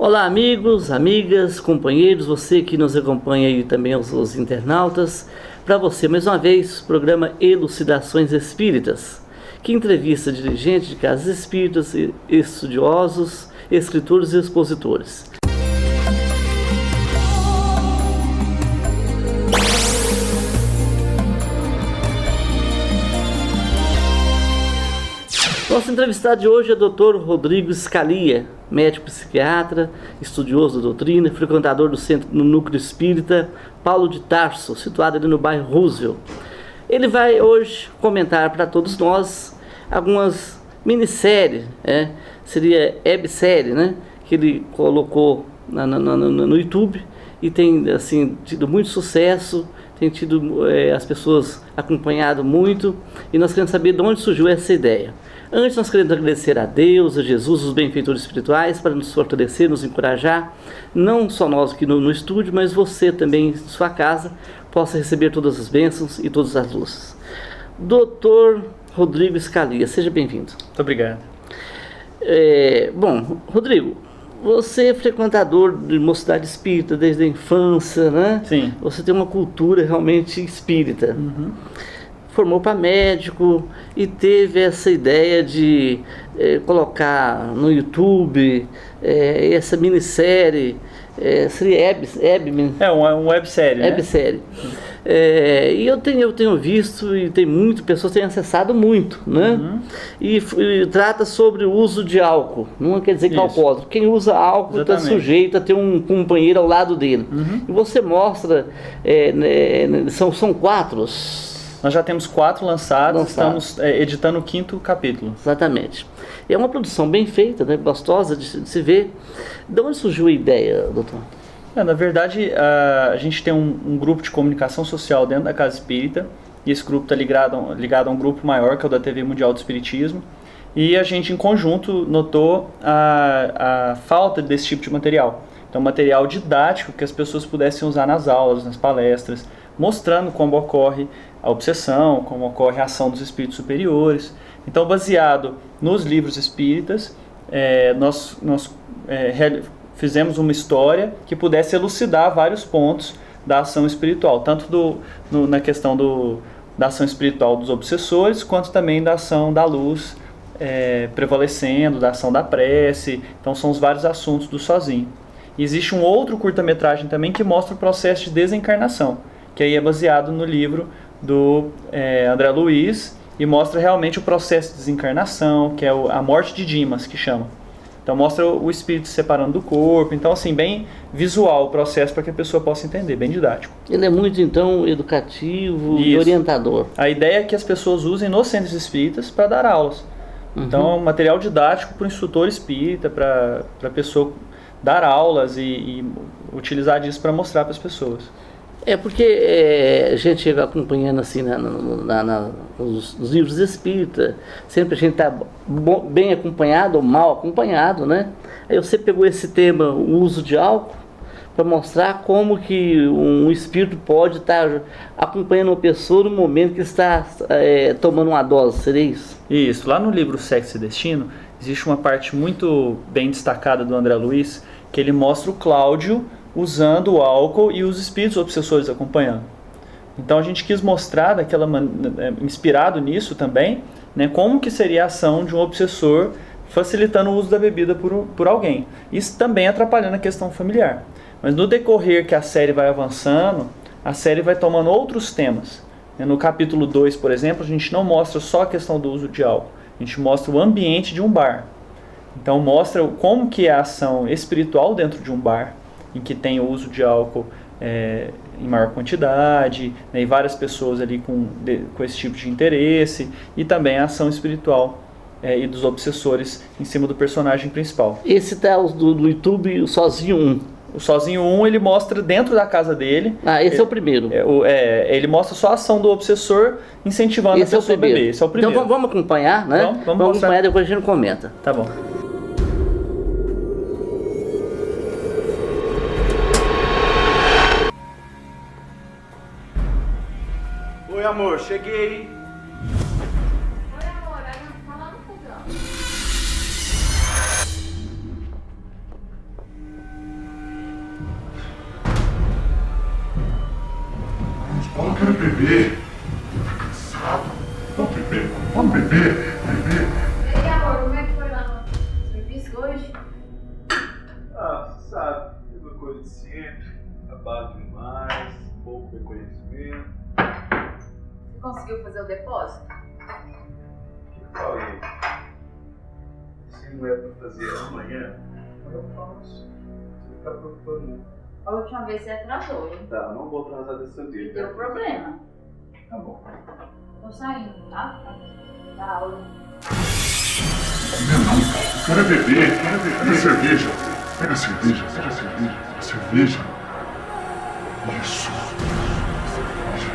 Olá amigos, amigas, companheiros, você que nos acompanha e também os internautas. Para você, mais uma vez, o programa Elucidações Espíritas, que entrevista dirigentes de casas espíritas, estudiosos, escritores e expositores. Nosso entrevistado de hoje é o Dr. Rodrigo Scalia, médico psiquiatra, estudioso da doutrina, frequentador do centro no Núcleo Espírita Paulo de Tarso, situado ali no bairro Roosevelt. Ele vai hoje comentar para todos nós algumas minisséries, seria websérie, que ele colocou no YouTube e tem assim, tido muito sucesso, tem tido as pessoas acompanhado muito, e nós queremos saber de onde surgiu essa ideia. Antes, nós queremos agradecer a Deus, a Jesus, os benfeitores espirituais, para nos fortalecer, nos encorajar, não só nós aqui no estúdio, mas você também em sua casa, possa receber todas as bênçãos e todas as luzes. Dr. Rodrigo Scalia, seja bem-vindo. Muito obrigado. Bom, Rodrigo, você é frequentador de mocidade espírita desde a infância, né? Sim. Você tem uma cultura realmente espírita. Uhum. Formou para médico e teve essa ideia de colocar no YouTube essa minissérie, seria uma websérie, websérie. E eu tenho visto e tem muitas pessoas têm acessado muito, né? Uhum. E trata sobre o uso de álcool. Não quer dizer que é alcoólatra. Quem usa álcool está sujeito a ter um companheiro ao lado dele. Uhum. E você mostra, são 4. Nós já temos 4 lançados. Estamos editando o 5º capítulo. Exatamente. É uma produção bem feita, né? Gostosa de se ver. De onde surgiu a ideia, doutor? Na verdade, a gente tem um grupo de comunicação social dentro da Casa Espírita, e esse grupo está ligado a um grupo maior, que é o da TV Mundial do Espiritismo, e a gente, em conjunto, notou a falta desse tipo de material. Então, material didático que as pessoas pudessem usar nas aulas, nas palestras, mostrando como ocorre a obsessão, como ocorre a ação dos espíritos superiores. Então, baseado nos livros espíritas, nós fizemos uma história que pudesse elucidar vários pontos da ação espiritual, tanto na questão da ação espiritual dos obsessores, quanto também da ação da luz prevalecendo, da ação da prece. Então, são os vários assuntos do Sozinho. E existe um outro curta-metragem também que mostra o processo de desencarnação, que aí é baseado no livro do André Luiz, e mostra realmente o processo de desencarnação, que é a morte de Dimas, que chama. Então mostra o espírito se separando do corpo. Então, assim, bem visual o processo para que a pessoa possa entender, bem didático. Ele é muito, então, educativo e orientador. A ideia é que as pessoas usem nos centros espíritas para dar aulas. Uhum. Então, é um material didático para o instrutor espírita, para a pessoa dar aulas e utilizar disso para mostrar para as pessoas. Porque a gente acompanhando assim nos livros espíritas, sempre a gente está bem acompanhado ou mal acompanhado, né? Aí você pegou esse tema, o uso de álcool, para mostrar como que um espírito pode estar acompanhando uma pessoa no momento que está tomando uma dose, seria isso? Isso, lá no livro Sexo e Destino, existe uma parte muito bem destacada do André Luiz, que ele mostra o Cláudio usando o álcool e os espíritos obsessores acompanhando. Então a gente quis mostrar, inspirado nisso também, né, como que seria a ação de um obsessor facilitando o uso da bebida por alguém. Isso também atrapalhando a questão familiar. Mas no decorrer que a série vai avançando, a série vai tomando outros temas. No capítulo 2, por exemplo, a gente não mostra só a questão do uso de álcool, a gente mostra o ambiente de um bar. Então mostra como que é a ação espiritual dentro de um bar, em que tem o uso de álcool em maior quantidade, né, e várias pessoas ali com esse tipo de interesse, e também a ação espiritual e dos obsessores em cima do personagem principal. Esse tá do YouTube, o Sozinho 1. O Sozinho 1, ele mostra dentro da casa dele. Esse é o primeiro. Ele mostra só a ação do obsessor incentivando a pessoa a beber. Esse é o primeiro. Então vamos acompanhar, né? Vamos acompanhar, depois a gente comenta. Tá bom. Oi, amor, cheguei. Oi, amor, tá lá no fogão. Eu quero beber. Tô cansado. Vamos beber. Vamos beber. Beber. E aí, amor, como é que foi lá no serviço hoje? Ah, você sabe, mesma coisa de sempre. Trabalho demais, pouco reconhecimento. Você conseguiu fazer o depósito? O que eu falei? Se não é pra fazer amanhã, eu faço. Você não tá preocupando, não. A última vez você atrasou, hein? Tá, não vou atrasar dessa vez. Deu problema. Tá bom. Tô saindo, tá? Da aula. Não, eu quero beber. Pega cerveja. Pega cerveja. Pega cerveja. Cerveja. Isso. Cerveja.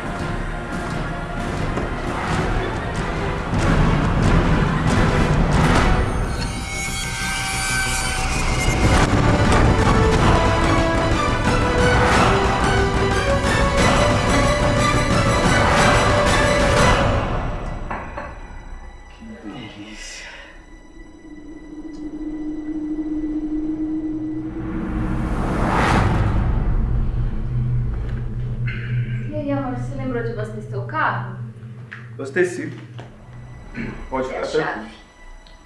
E aí, amor, você lembrou de abastecer o carro? Abasteci. Pode E a ficar chave?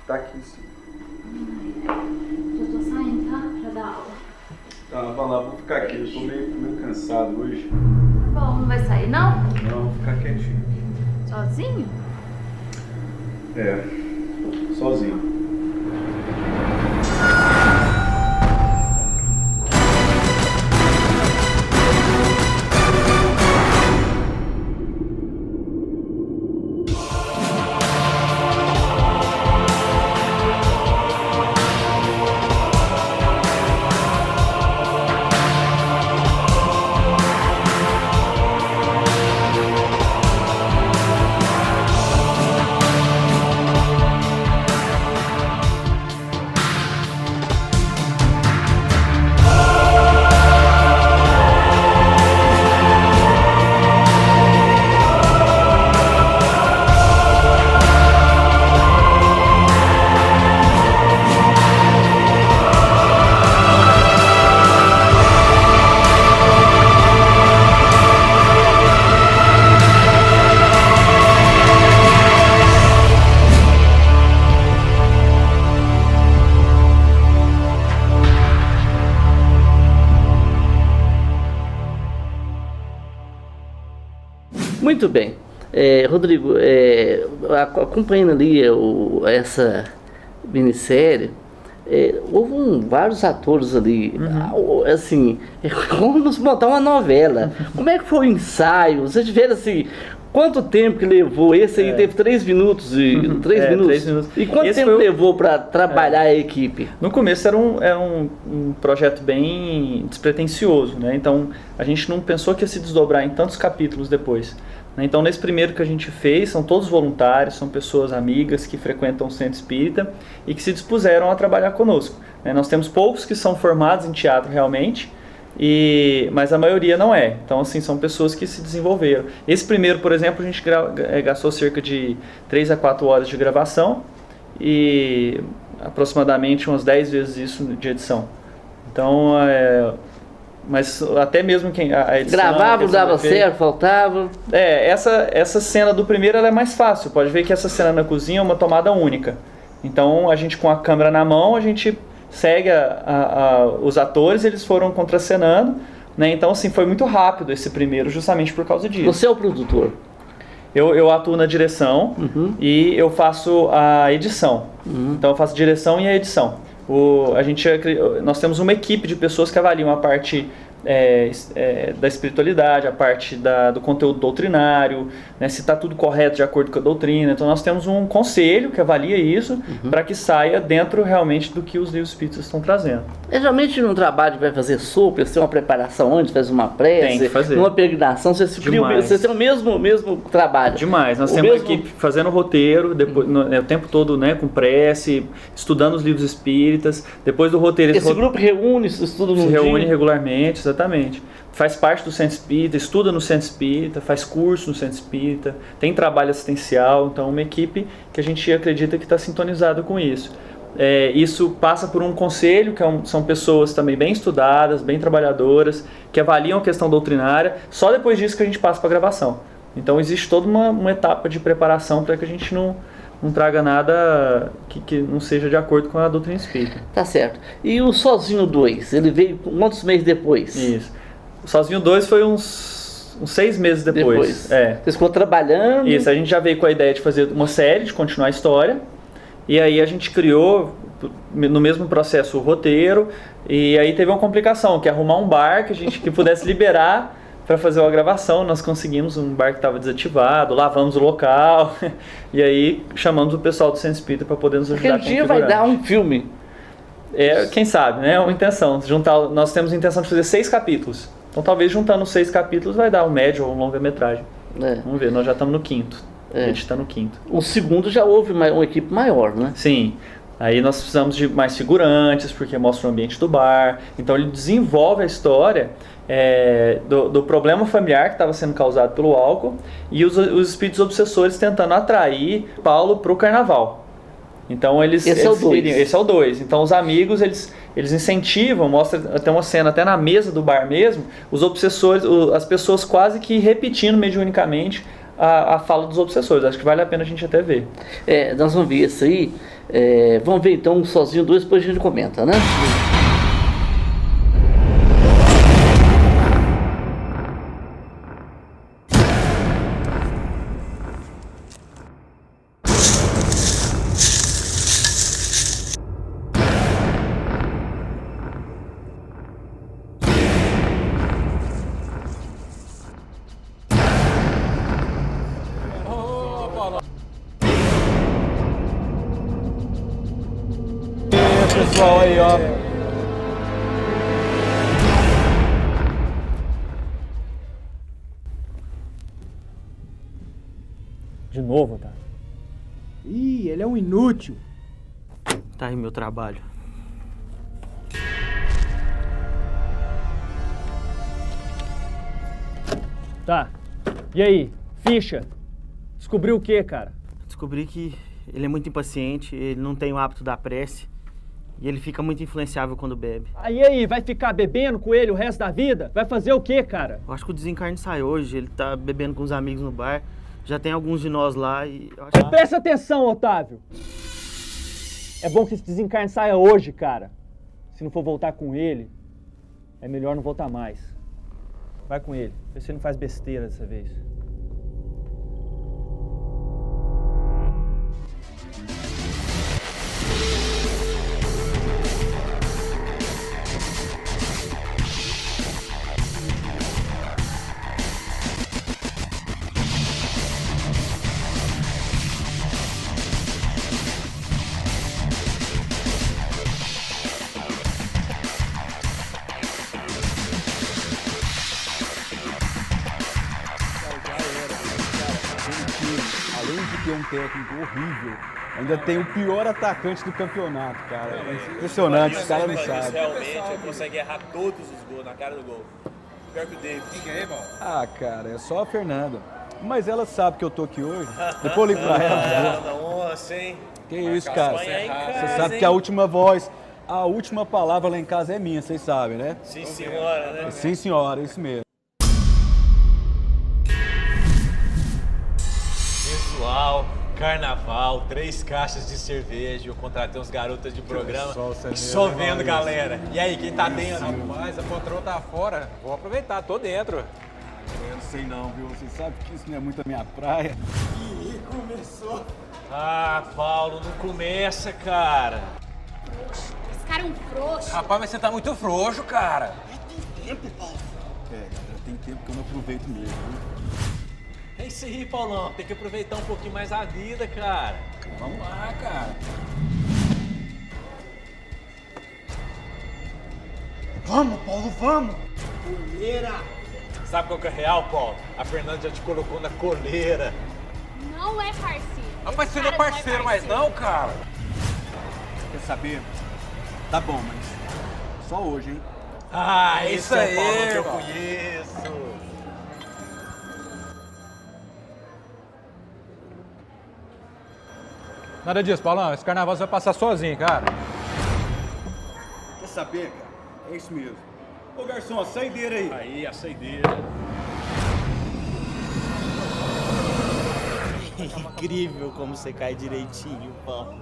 Tá aqui sim. Já tô saindo, tá? Pra dar aula. Tá, vai lá, vou ficar aqui. Eu tô meio cansado hoje. Bom, não vai sair, não? Não, vou ficar quietinho aqui. Sozinho? É, sozinho. Muito bem. Rodrigo, acompanhando ali essa minissérie, houve vários atores ali, assim, como nos montar uma novela. Como é que foi o ensaio? Vocês tiveram assim, quanto tempo que levou? Esse aí teve 3 minutos. 3 minutos. 3 minutos. E quanto Esse tempo foi levou para trabalhar a equipe? No começo era um projeto bem despretensioso, né? Então a gente não pensou que ia se desdobrar em tantos capítulos depois, né? Então nesse primeiro que a gente fez, são todos voluntários, são pessoas amigas que frequentam o Centro Espírita e que se dispuseram a trabalhar conosco, né? Nós temos poucos que são formados em teatro realmente, mas a maioria não é. Então assim, são pessoas que se desenvolveram. Esse primeiro, por exemplo, a gente gastou cerca de 3 a 4 horas de gravação e aproximadamente umas 10 vezes isso de edição. Então, mas até mesmo quem a edição... Gravava, dava certo, faltava? Essa cena do primeiro ela é mais fácil. Pode ver que essa cena na cozinha é uma tomada única. Então, a gente com a câmera na mão, a gente segue os atores, eles foram contracenando, né? Então, assim, foi muito rápido esse primeiro, justamente por causa disso. Você é o produtor? Eu atuo na direção e eu faço a edição. Então eu faço direção e a edição. Nós temos uma equipe de pessoas que avaliam a parte da espiritualidade, a parte do conteúdo doutrinário, né, se está tudo correto de acordo com a doutrina. Então nós temos um conselho que avalia isso para que saia dentro realmente do que os livros espíritas estão trazendo. Geralmente num trabalho vai fazer sopa, você tem uma preparação antes, faz uma prece, Tem que fazer. uma peregrinação, você tem o mesmo trabalho. Demais, nós temos uma equipe fazendo roteiro, depois, o tempo todo, né, com prece, estudando os livros espíritas, depois do roteiro... Esse grupo reúne, estuda no dia? Se reúne regularmente, exatamente. Faz parte do Centro Espírita, estuda no Centro Espírita, faz curso no Centro Espírita, tem trabalho assistencial, então uma equipe que a gente acredita que está sintonizada com isso. Isso passa por um conselho, que são pessoas também bem estudadas, bem trabalhadoras, que avaliam a questão doutrinária. Só depois disso que a gente passa para a gravação. Então existe toda uma etapa de preparação para que a gente não traga nada que não seja de acordo com a doutrina espírita. Tá certo. E o Sozinho 2, ele veio quantos meses depois? Isso. O Sozinho 2 foi uns 6 meses depois. Vocês ficou trabalhando? Isso, a gente já veio com a ideia de fazer uma série, de continuar a história. E aí a gente criou, no mesmo processo, o roteiro. E aí teve uma complicação, que é arrumar um bar que pudesse liberar para fazer uma gravação. Nós conseguimos um bar que estava desativado, lavamos o local. E aí chamamos o pessoal do Centro Espírita para poder nos ajudar. Aquele dia vai dar um filme. Quem sabe, né? É uma intenção. Nós temos a intenção de fazer 6 capítulos. Então talvez juntando 6 capítulos vai dar um médio ou um longa-metragem. Vamos ver, nós já estamos no 5º. A gente está no 5º. O segundo já houve uma equipe maior, né? Sim. Aí nós precisamos de mais figurantes, porque mostra o ambiente do bar. Então ele desenvolve a história do problema familiar que estava sendo causado pelo álcool e os espíritos obsessores tentando atrair Paulo para o carnaval. Então esse é o 2. Então os amigos eles incentivam, mostra até uma cena até na mesa do bar mesmo, os obsessores, as pessoas quase que repetindo mediunicamente a fala dos obsessores. Acho que vale a pena a gente até ver. Nós vamos ver isso aí. Vamos ver então o Sozinho 2, depois a gente comenta, né? Pessoal aí, ó. De novo, tá? Ih, ele é um inútil. Tá aí meu trabalho. Tá. E aí? Ficha? Descobriu o que, cara? Descobri que ele é muito impaciente, ele não tem o hábito da prece e ele fica muito influenciável quando bebe. Aí, vai ficar bebendo com ele o resto da vida? Vai fazer o que, cara? Eu acho que o desencarne sai hoje, ele tá bebendo com os amigos no bar. Já tem alguns de nós lá e... eu acho... Presta atenção, Otávio! É bom que esse desencarne saia hoje, cara. Se não for voltar com ele, é melhor não voltar mais. Vai com ele, vê se ele não faz besteira dessa vez. Um técnico horrível. Ainda tem o pior atacante do campeonato, cara. É impressionante, esse cara não sabe. Realmente, ele consegue errar todos os gols na cara do gol. Pior que o David. Quem é, irmão? Ah, cara, é só a Fernanda. Mas ela sabe que eu tô aqui hoje. Depois eu ligo pra ela. Nossa, hein? Que isso, cara. Você sabe que a última voz, a última palavra lá em casa é minha, vocês sabem, né? Sim, senhora, né? Sim, senhora, isso mesmo. Pessoal, carnaval, 3 caixas de cerveja, eu contratei uns garotas de programa, só vendo, galera. E aí, quem tá dentro? Rapaz, a patroa tá fora, vou aproveitar, tô dentro. Eu não sei não, viu? Você sabe que isso não é muito a minha praia. Ih, começou. Ah, Paulo, não começa, cara. Esse cara é um frouxo. Rapaz, mas você tá muito frouxo, cara. Tem tempo, Paulo. Galera, tem tempo que eu não aproveito mesmo, viu? É isso aí, Paulão. Tem que aproveitar um pouquinho mais a vida, cara. Vamos lá, cara. Vamos, Paulo, vamos! Coleira! Sabe qual que é real, Paulo? A Fernanda já te colocou na coleira. Não é parceiro. Rapaz, você não é parceiro mais não, cara. Quer saber? Tá bom, mas só hoje, hein? Ah, Isso esse é aí, o Paulão que eu irmão. conheço. Nada disso, Paulão. Esse carnaval você vai passar sozinho, cara. Quer saber, cara? É isso mesmo. Ô, garçom, a saideira aí. Aí, a saideira. Incrível como você cai direitinho, Paulo.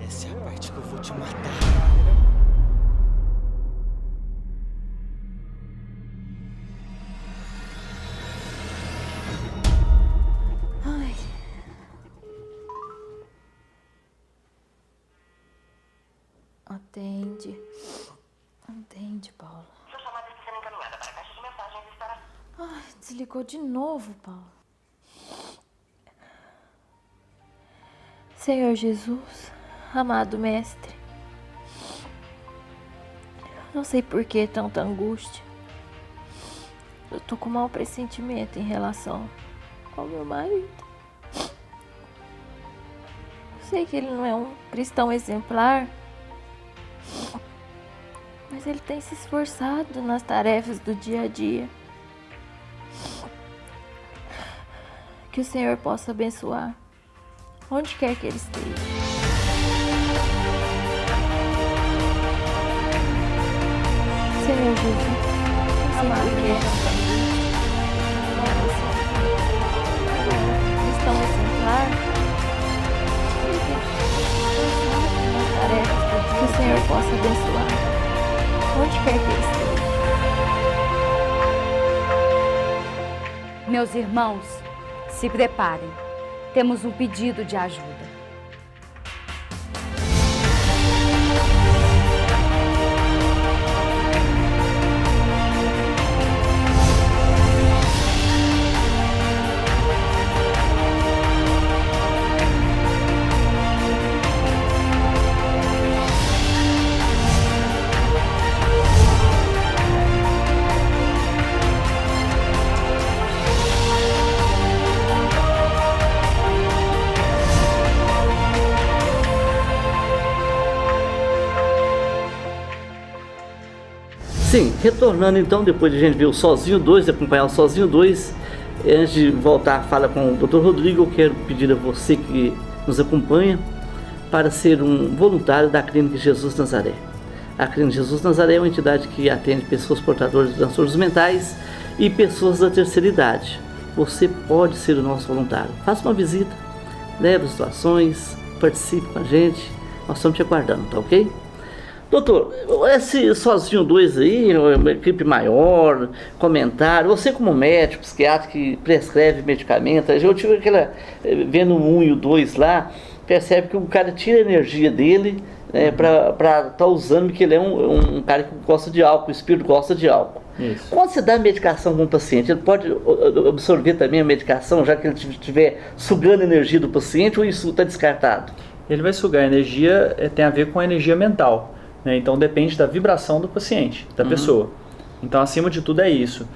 Essa é a parte que eu vou te matar. Ai. Atende. Atende, Paulo. Sua chamada está sendo encaminhada para a caixa de mensagens e estará... Ai, desligou de novo, Paulo. Senhor Jesus, amado Mestre, não sei por que tanta angústia. Eu tô com mau pressentimento em relação ao meu marido. Eu sei que ele não é um cristão exemplar, mas ele tem se esforçado nas tarefas do dia a dia. Que o Senhor possa abençoar onde quer que ele esteja. Senhor Jesus, amado cristão exemplar, que o Senhor possa abençoar onde quer que ele esteja. Meus irmãos, se preparem. Temos um pedido de ajuda. Sim, retornando então, depois de a gente ver o Sozinho 2, acompanhar o Sozinho 2, antes de voltar a fala com o Dr. Rodrigo, eu quero pedir a você que nos acompanha para ser um voluntário da Clínica Jesus Nazaré. A Clínica Jesus Nazaré é uma entidade que atende pessoas portadoras de transtornos mentais e pessoas da terceira idade. Você pode ser o nosso voluntário. Faça uma visita, leve as doações, participe com a gente, nós estamos te aguardando, tá ok? Doutor, esse Sozinho 2 aí, uma equipe maior, comentário, você como médico, psiquiatra que prescreve medicamento, eu tive vendo o 1 e o 2 lá, percebe que o cara tira a energia dele, né, para estar usando, que ele é um cara que gosta de álcool, o espírito gosta de álcool. Isso. Quando você dá medicação para um paciente, ele pode absorver também a medicação, já que ele estiver sugando a energia do paciente, ou isso está descartado? Ele vai sugar a energia, tem a ver com a energia mental. Então depende da vibração do paciente, da pessoa. Então acima de tudo é isso.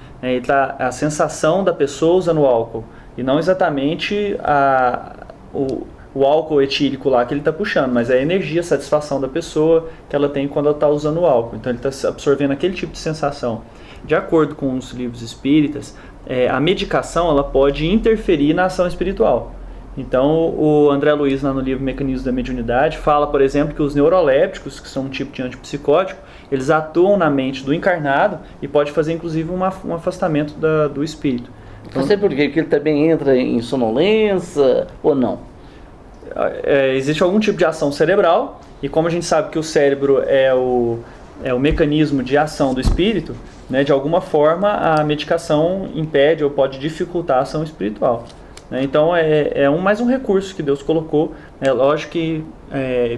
A sensação da pessoa usando o álcool e não exatamente o álcool etílico lá que ele está puxando, mas é a energia, a satisfação da pessoa que ela tem quando ela está usando o álcool. Então ele está absorvendo aquele tipo de sensação. De acordo com os livros espíritas, a medicação ela pode interferir na ação espiritual. Então, o André Luiz, lá no livro Mecanismos da Mediunidade, fala, por exemplo, que os neurolépticos, que são um tipo de antipsicótico, eles atuam na mente do encarnado e pode fazer, inclusive, um afastamento do espírito. Então, você por quê? Porque ele também entra em sonolência ou não? Existe algum tipo de ação cerebral, e como a gente sabe que o cérebro é o mecanismo de ação do espírito, né, de alguma forma a medicação impede ou pode dificultar a ação espiritual. Então mais um recurso que Deus colocou. É lógico que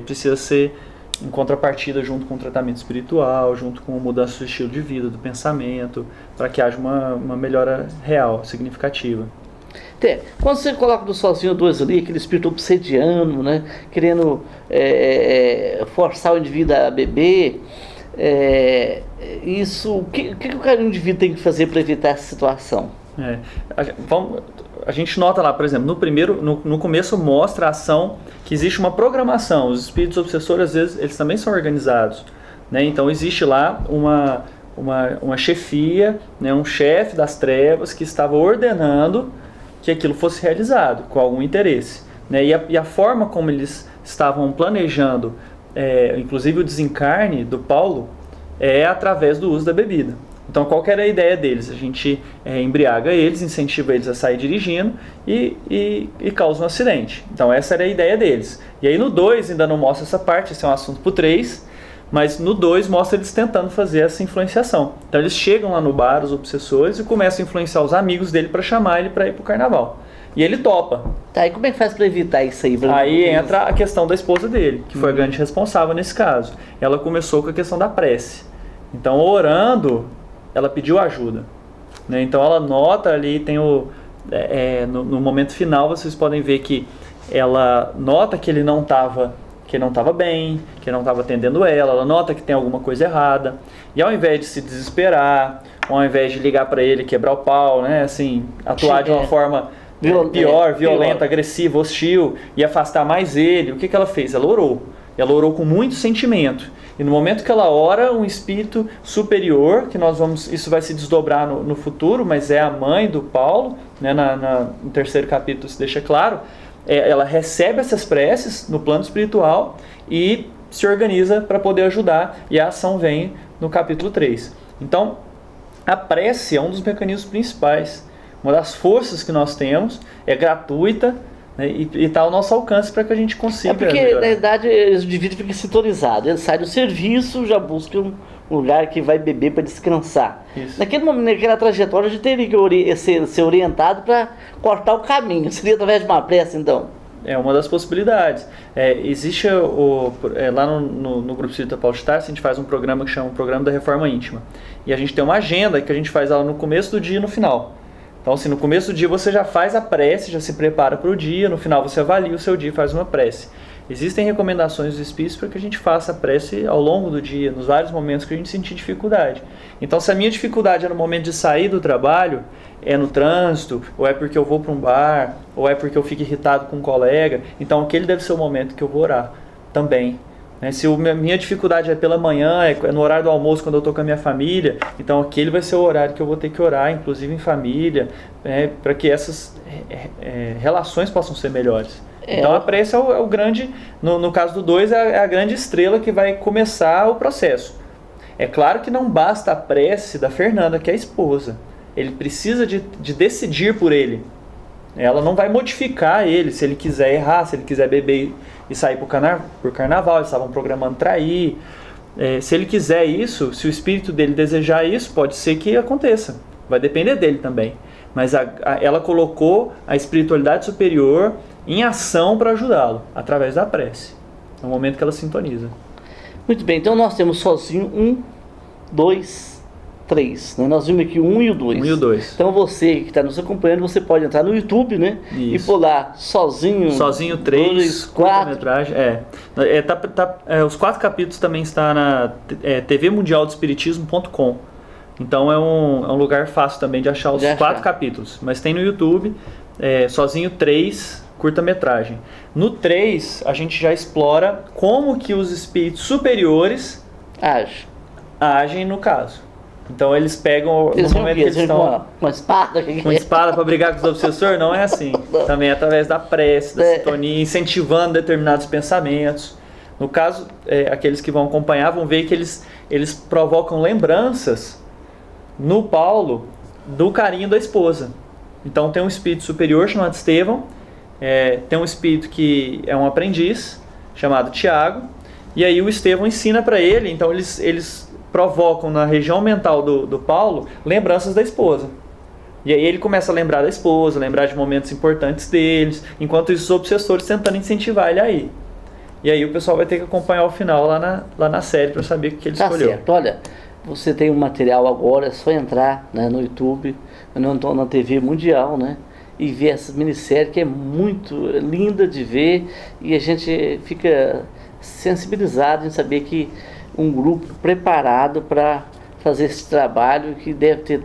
precisa ser em contrapartida junto com o tratamento espiritual, junto com a mudança do estilo de vida, do pensamento, para que haja uma melhora real, significativa. Quando você coloca no Sozinho 2 ali, aquele espírito obsediano, né, querendo forçar o indivíduo a beber, o que o indivíduo tem que fazer para evitar essa situação? A gente nota lá, por exemplo, no começo mostra a ação que existe uma programação. Os espíritos obsessores, às vezes, eles também são organizados, né? Então existe lá uma chefia, né, um chefe das trevas que estava ordenando que aquilo fosse realizado, com algum interesse. Né? E a forma como eles estavam planejando, inclusive o desencarne do Paulo, é através do uso da bebida. Então, qual que era a ideia deles? A gente embriaga eles, incentiva eles a sair dirigindo e causa um acidente. Então, essa era a ideia deles. E aí, no 2 ainda não mostra essa parte, esse é um assunto pro 3, mas no 2 mostra eles tentando fazer essa influenciação. Então, eles chegam lá no bar, os obsessores, e começam a influenciar os amigos dele para chamar ele para ir pro carnaval. E ele topa. Tá, e como é que faz para evitar isso aí? Aí entra a questão da esposa dele, que foi a grande responsável nesse caso. Ela começou com a questão da prece. Então, orando, ela pediu ajuda. Né? Então, ela nota ali, tem no momento final, vocês podem ver que ela nota que ele não estava bem, que ele não estava atendendo ela nota que tem alguma coisa errada. E ao invés de se desesperar, ao invés de ligar para ele, quebrar o pau, né? Assim, atuar de uma forma violenta, agressiva, hostil, e afastar mais ele, o que ela fez? Ela orou. Ela orou com muito sentimento. E no momento que ela ora, um espírito superior, que isso vai se desdobrar no futuro, mas é a mãe do Paulo, né, no 3º capítulo se deixa claro, ela recebe essas preces no plano espiritual e se organiza para poder ajudar, e a ação vem no capítulo 3. Então, a prece é um dos mecanismos principais. Uma das forças que nós temos, é gratuita, né, e está ao nosso alcance para que a gente consiga. Porque, melhorar. na verdade, o indivíduo fica sintonizado. Ele sai do serviço, já busca um lugar que vai beber para descansar. Isso. Naquele momento, naquela trajetória, a gente teria que ser orientado para cortar o caminho. Seria através de uma prece, então? É uma das possibilidades. Existe lá no Grupo Espírita Paulo de Tarso, a gente faz um programa que chama o Programa da Reforma Íntima. E a gente tem uma agenda que a gente faz ela no começo do dia e no final. Então, assim, no começo do dia você já faz a prece, já se prepara para o dia, no final você avalia o seu dia e faz uma prece. Existem recomendações dos Espíritos para que a gente faça a prece ao longo do dia, nos vários momentos que a gente sentir dificuldade. Então, se a minha dificuldade é no momento de sair do trabalho, é no trânsito, ou é porque eu vou para um bar, ou é porque eu fico irritado com um colega, então aquele deve ser o momento que eu vou orar também. Se a minha dificuldade é pela manhã, é no horário do almoço, quando eu estou com a minha família, então aquele vai ser o horário que eu vou ter que orar, inclusive em família, para que essas relações possam ser melhores. Então a prece é o grande, no caso do 2, é a grande estrela que vai começar o processo. É claro que não basta a prece da Fernanda, que é a esposa. Ele precisa de decidir por ele. Ela não vai modificar ele se ele quiser errar, se ele quiser beber e sair por carnaval, eles estavam programando trair. Se ele quiser isso, se o espírito dele desejar isso, pode ser que aconteça. Vai depender dele também. Mas ela colocou a espiritualidade superior em ação para ajudá-lo, através da prece. É o momento que ela sintoniza. Muito bem, então nós temos sozinho 1, 2, 3. Né? Nós vimos aqui o 1 e o 2. 1 e o 2. Então você que está nos acompanhando, você pode entrar no YouTube, né? Isso. E pular sozinho. Sozinho 3, 2, 4. metragem. Os 4 capítulos também estão na tvmundialdoespiritismo.com. Então é um lugar fácil também de achar os 4 capítulos. Mas tem no YouTube, sozinho 3, curta-metragem. No 3, a gente já explora como que os espíritos superiores agem no caso. Então eles pegam no momento que eles estão com uma espada, com espada para brigar com os obsessores, não é assim. Também é através da prece, da sintonia, incentivando determinados pensamentos. No caso, aqueles que vão acompanhar vão ver que eles provocam lembranças no Paulo do carinho da esposa. Então tem um espírito superior chamado Estevão, tem um espírito que é um aprendiz chamado Tiago, e aí o Estevão ensina para ele. Então eles provocam na região mental do Paulo lembranças da esposa. E aí ele começa a lembrar da esposa, lembrar de momentos importantes deles, enquanto os obsessores tentando incentivar ele aí. E aí o pessoal vai ter que acompanhar o final lá na série para saber o que ele escolheu. Certo. Olha, você tem um material agora, é só entrar, né, no YouTube, na TV Mundial, né, e ver essa minissérie que é muito linda de ver, e a gente fica sensibilizado em saber que um grupo preparado para fazer esse trabalho, que deve ter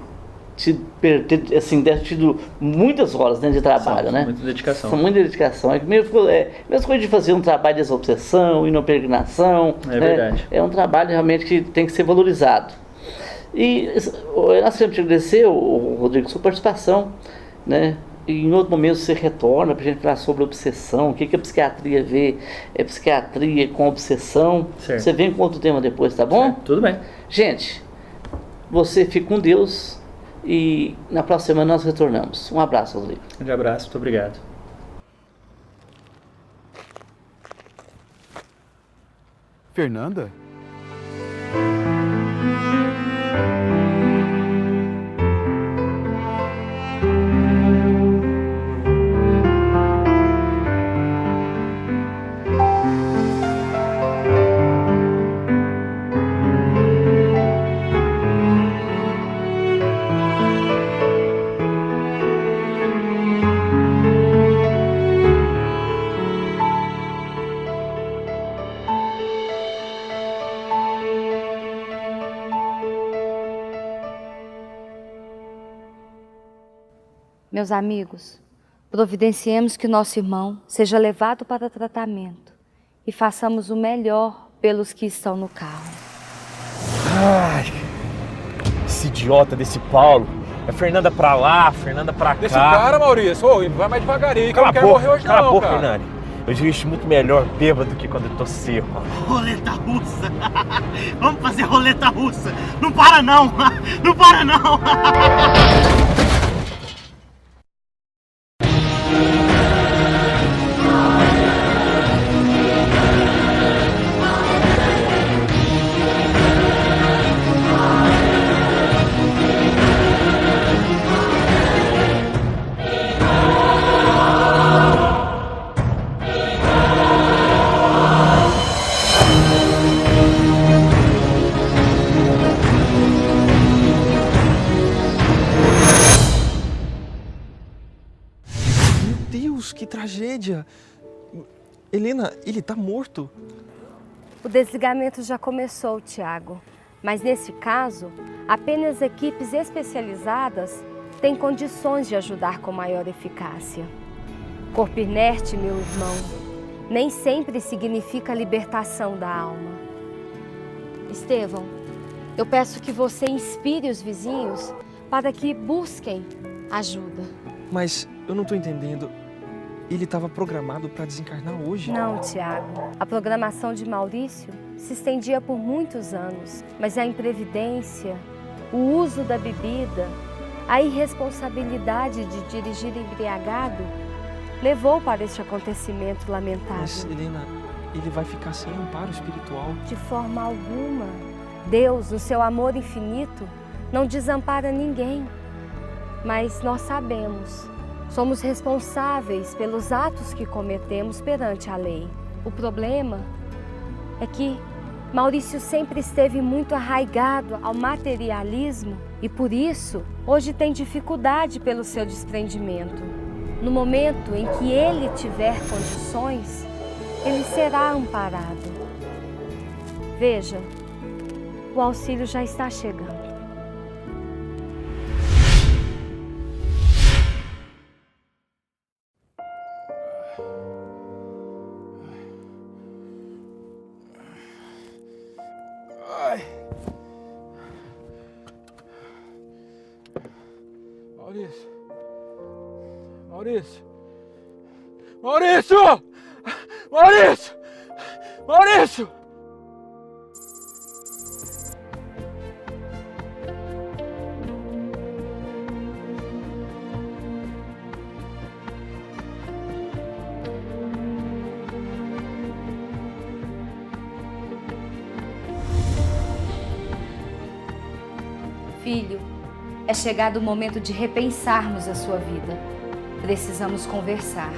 tido muitas horas, né, de trabalho, né? Muita dedicação. Muita dedicação. Mesma coisa de fazer um trabalho de desobsessão, inoperegrinação. É verdade. É um trabalho realmente que tem que ser valorizado. E nós queremos te agradecer, Rodrigo, sua participação, né, em outro momento você retorna pra gente falar sobre obsessão, o que a psiquiatria vê, é psiquiatria com obsessão. Certo. Você vem com outro tema depois, tá bom? Certo, tudo bem. Gente, você fica com Deus e na próxima semana nós retornamos. Um abraço, Rodrigo. Um abraço, muito obrigado. Fernanda? Meus amigos, providenciemos que nosso irmão seja levado para tratamento e façamos o melhor pelos que estão no carro. Ai, esse idiota desse Paulo. É Fernanda pra lá, Fernanda pra cá. Deixa o cara, Maurício. Ô, vai mais devagarinho, que eu não quero morrer hoje cala não, a boca, cara. Fernanda. Eu dirijo muito melhor bêbado do que quando eu tô seco. Roleta russa. Vamos fazer roleta russa. Não para não. Não para não. Que tragédia! Helena, ele tá morto. O desligamento já começou, Tiago. Mas nesse caso, apenas equipes especializadas têm condições de ajudar com maior eficácia. Corpo inerte, meu irmão, nem sempre significa libertação da alma. Estevão, eu peço que você inspire os vizinhos para que busquem ajuda. Mas eu não tô entendendo. Ele estava programado para desencarnar hoje? Não, Tiago. A programação de Maurício se estendia por muitos anos, mas a imprevidência, o uso da bebida, a irresponsabilidade de dirigir embriagado levou para este acontecimento lamentável. Mas, Helena, ele vai ficar sem amparo espiritual? De forma alguma. Deus, no seu amor infinito, não desampara ninguém. Mas nós sabemos. Somos responsáveis pelos atos que cometemos perante a lei. O problema é que Maurício sempre esteve muito arraigado ao materialismo e, por isso, hoje tem dificuldade pelo seu desprendimento. No momento em que ele tiver condições, ele será amparado. Veja, o auxílio já está chegando. Maurício! Maurício! Maurício! Filho, é chegado o momento de repensarmos a sua vida. Precisamos conversar.